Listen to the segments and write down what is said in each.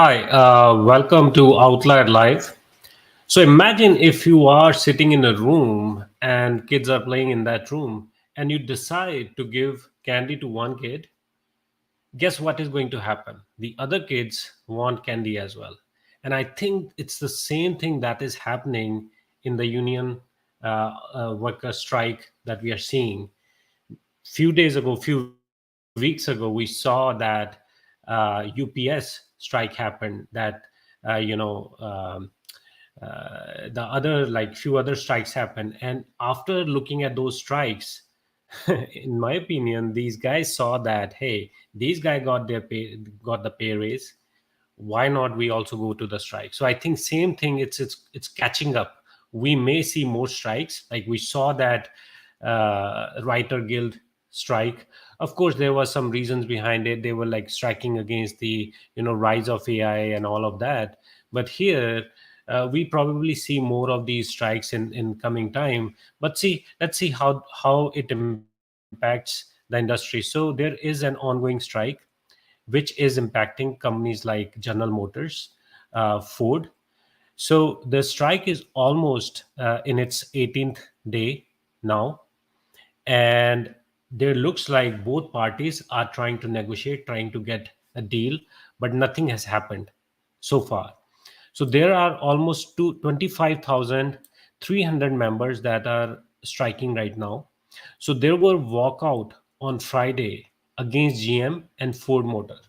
Hi, welcome to Outlier Live. So imagine if you are sitting in a room and kids are playing in that room and you decide to give candy to one kid. Guess what is going to happen? The other kids want candy as well. And I think it's the same thing that is happening in the union worker strike that we are seeing. Few days ago, few weeks ago, we saw that UPS strike happened. That uh, you know um, the other like few other strikes happened, and after looking at those strikes, in my opinion, these guys saw that hey, these guys got the pay raise. Why not we also go to the strike? So I think same thing. It's catching up. We may see more strikes, like we saw that writer guild strike. Of course there was some reasons behind it. They were like striking against the rise of AI and all of that. But here we probably see more of these strikes in coming time. But see, let's see how it impacts the industry. So there is an ongoing strike which is impacting companies like General Motors, Ford. So the strike is almost in its 18th day now, and there looks like both parties are trying to negotiate, trying to get a deal, but nothing has happened so far. So there are almost 25,300 members that are striking right now. So there were walkout on Friday against GM and Ford Motor,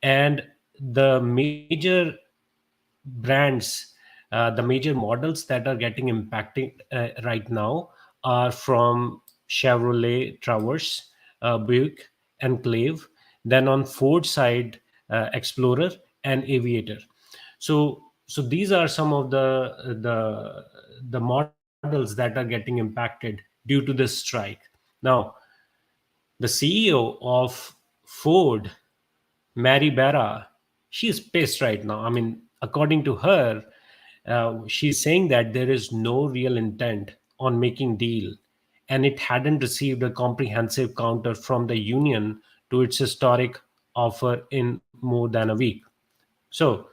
and the major brands, the major models that are getting impacted right now are from Chevrolet Traverse, Buick, and Clave. Then on Ford side, Explorer and Aviator. So these are some of the models that are getting impacted due to this strike. Now, the CEO of Ford, Mary Barra, she's pissed right now. I mean, according to her, she's saying that there is no real intent on making deal, and it hadn't received a comprehensive counter from the union to its historic offer in more than a week. So,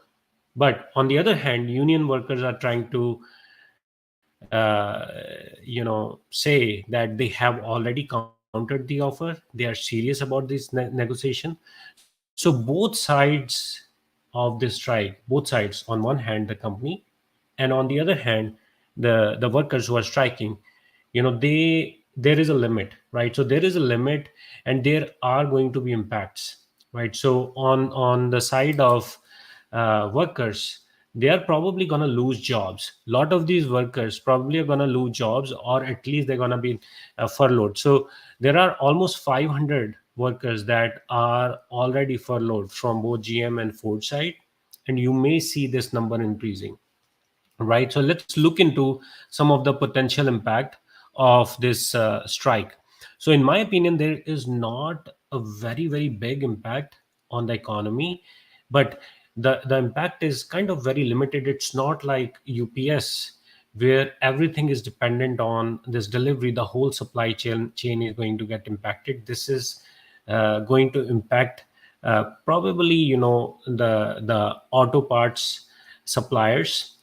but on the other hand, union workers are trying to, say that they have already countered the offer. They are serious about this negotiation. So both sides of this strike, both sides, on one hand the company, and on the other hand the workers who are striking, there is a limit, right? So there is a limit, and there are going to be impacts, right? So on the side of workers, they are probably going to lose jobs. A lot of these workers probably are going to lose jobs, or at least they're going to be furloughed. So there are almost 500 workers that are already furloughed from both GM and Ford side, and you may see this number increasing, right? So let's look into some of the potential impact of this strike. So in my opinion, there is not a very big impact on the economy, but the impact is kind of very limited. It's not like UPS, where everything is dependent on this delivery. The whole supply chain is going to get impacted. This is going to impact probably the auto parts suppliers,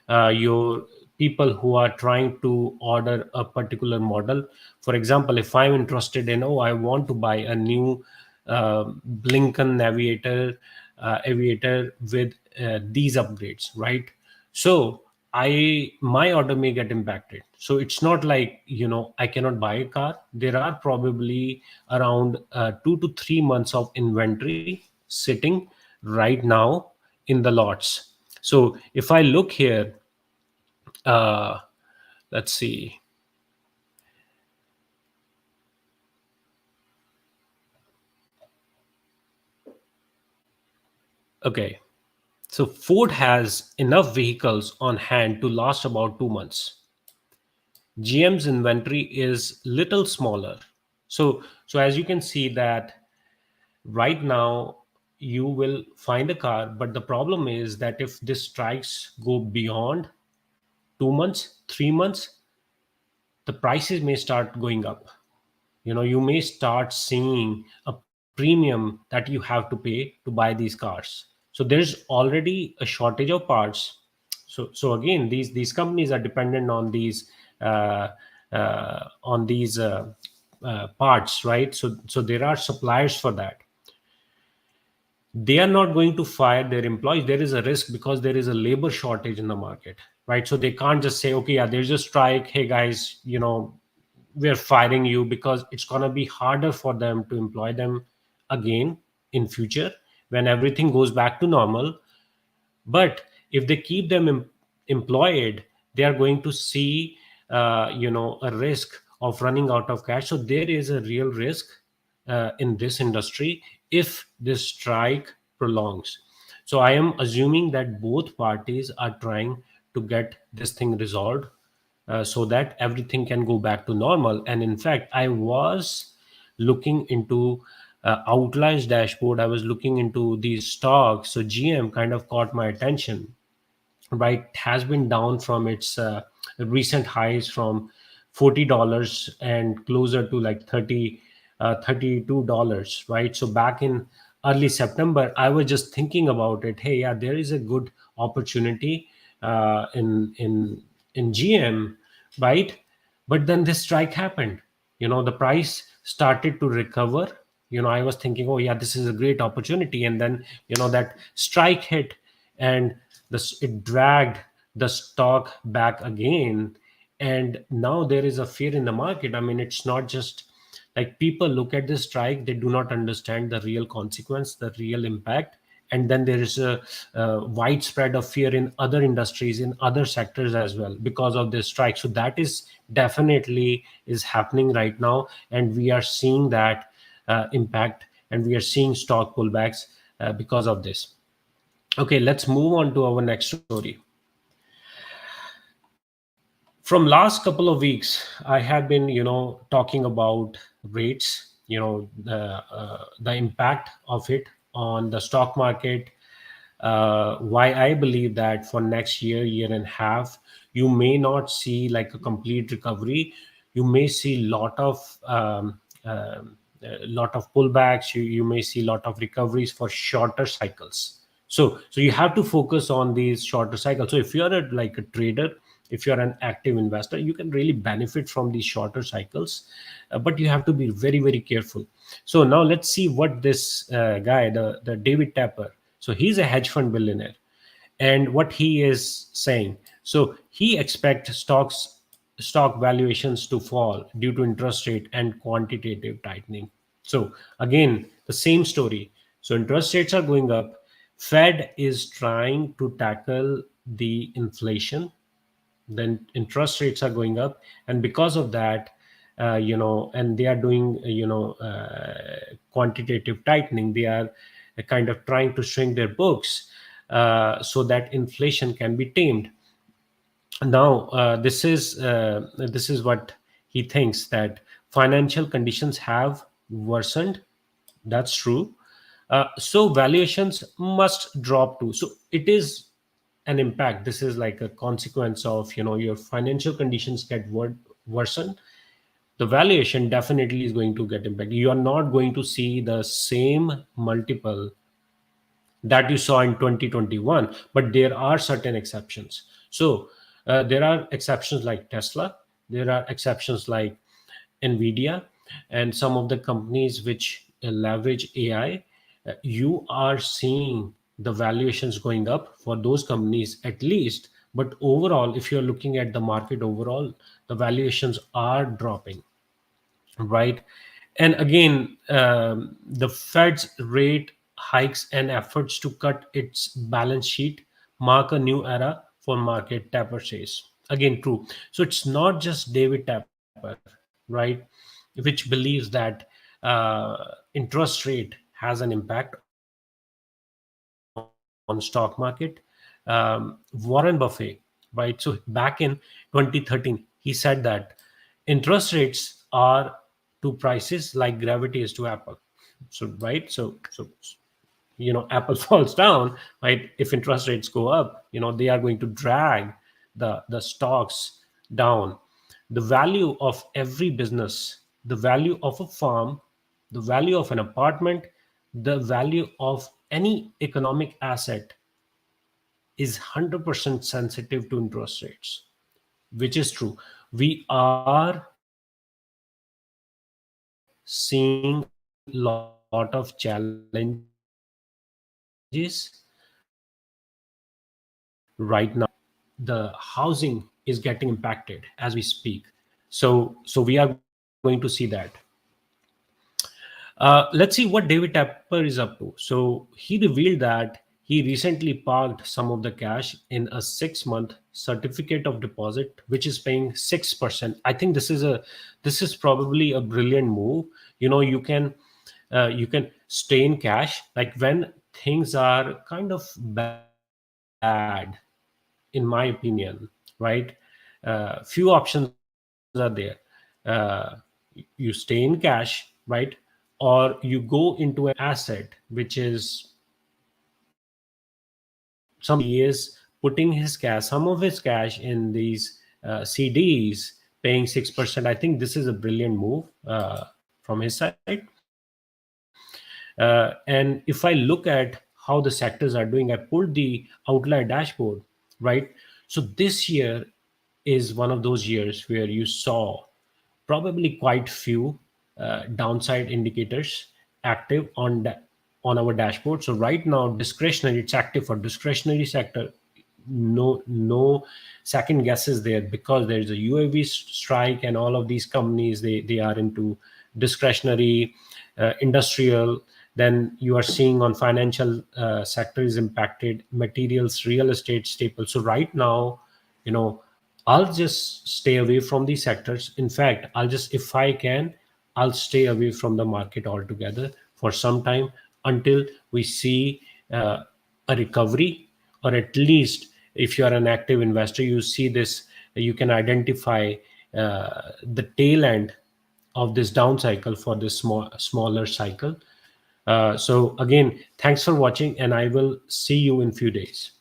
your people who are trying to order a particular model. For example, if I'm interested in, oh, I want to buy a new Blinken aviator with these upgrades, right? So I my order may get impacted. So it's not like I cannot buy a car. There are probably around 2 to 3 months of inventory sitting right now in the lots. So if I look here, uh, let's see. Okay, so Ford has enough vehicles on hand to last about 2 months. GM's inventory is little smaller. So as you can see that right now you will find a car, but the problem is that if this strikes go beyond 2 months, 3 months, the prices may start going up. You may start seeing a premium that you have to pay to buy these cars. So there's already a shortage of parts. So again, these companies are dependent uh, on these parts, right? So there are suppliers for that. They are not going to fire their employees. There is a risk because there is a labor shortage in the market, right? So they can't just say, okay, yeah, there's a strike, hey guys, we're firing you, because it's going to be harder for them to employ them again in future when everything goes back to normal. But if they keep them employed, they are going to see a risk of running out of cash. So there is a real risk in this industry if this strike prolongs. So I am assuming that both parties are trying to get this thing resolved, so that everything can go back to normal. And in fact, I was looking into Outliers dashboard. I was looking into these stocks. So GM kind of caught my attention, right? Has been down from its recent highs from $40 and closer to like 32 dollars, right? So back in early September, I was just thinking about it. Hey, yeah, there is a good opportunity in GM, right? But then this strike happened. The price started to recover. I was thinking, oh yeah, this is a great opportunity, and then that strike hit, and it dragged the stock back again. And now there is a fear in the market. I mean, it's not just like people look at this strike, they do not understand the real consequence, the real impact. And then there is a widespread of fear in other industries, in other sectors as well, because of this strike. So that is definitely is happening right now, and we are seeing that impact, and we are seeing stock pullbacks because of this. Okay, let's move on to our next story. From last couple of weeks, I have been talking about rates, the impact of it on the stock market. Why I believe that for next year and a half, you may not see like a complete recovery. You may see lot of pullbacks. You may see lot of recoveries for shorter cycles. So you have to focus on these shorter cycles. So if you're like a trader, if you're an active investor, you can really benefit from these shorter cycles. But you have to be very, very careful. So now let's see what this guy, the David Tepper, so he's a hedge fund billionaire, and what he is saying. So he expects stock valuations to fall due to interest rate and quantitative tightening. So again, the same story. So interest rates are going up. Fed is trying to tackle the inflation, then interest rates are going up, and because of that, and they are doing quantitative tightening. They are kind of trying to shrink their books, so that inflation can be tamed. Now this is what he thinks, that financial conditions have worsened. That's true. So valuations must drop too. So it is an impact. This is like a consequence of your financial conditions get worsen. The valuation definitely is going to get impacted. You are not going to see the same multiple that you saw in 2021, but there are certain exceptions. So there are exceptions like Tesla, there are exceptions like Nvidia, and some of the companies which leverage AI. You are seeing the valuations going up for those companies at least. But overall, if you're looking at the market overall, the valuations are dropping, right? And again, the Fed's rate hikes and efforts to cut its balance sheet mark a new era for market, Tapper says. Again, true. So it's not just David Tapper, right, which believes that interest rate has an impact on stock market. Warren Buffett, right? So back in 2013, he said that interest rates are to prices like gravity is to Apple. So Apple falls down, right? If interest rates go up, they are going to drag the stocks down. The value of every business, the value of a farm, the value of an apartment, the value of any economic asset is 100% sensitive to interest rates, which is true. We are seeing lot of challenges right now. The housing is getting impacted as we speak. So we are going to see that. Let's see what David Tepper is up to. So he revealed that he recently parked some of the cash in a 6-month certificate of deposit, which is paying 6%. I think this is probably a brilliant move. You can stay in cash, like when things are kind of bad, in my opinion, right? Few options are there. You stay in cash, right? Or you go into an asset which is, somebody is putting his cash, some of his cash in these CDs, paying 6%. I think this is a brilliant move from his side. And if I look at how the sectors are doing, I pulled the outlier dashboard, right? So this year is one of those years where you saw probably quite few downside indicators active on our dashboard. So right now, discretionary, it's active for discretionary sector. No second guesses there, because there is a UAW strike, and all of these companies, they are into discretionary, industrial. Then you are seeing on financial sector is impacted, materials, real estate, staples. So right now, you know I'll just stay away from these sectors. In fact, if I can, I'll stay away from the market altogether for some time, until we see a recovery, or at least, if you are an active investor, you see this, you can identify the tail end of this down cycle for this smaller cycle. So again, thanks for watching, and I will see you in few days.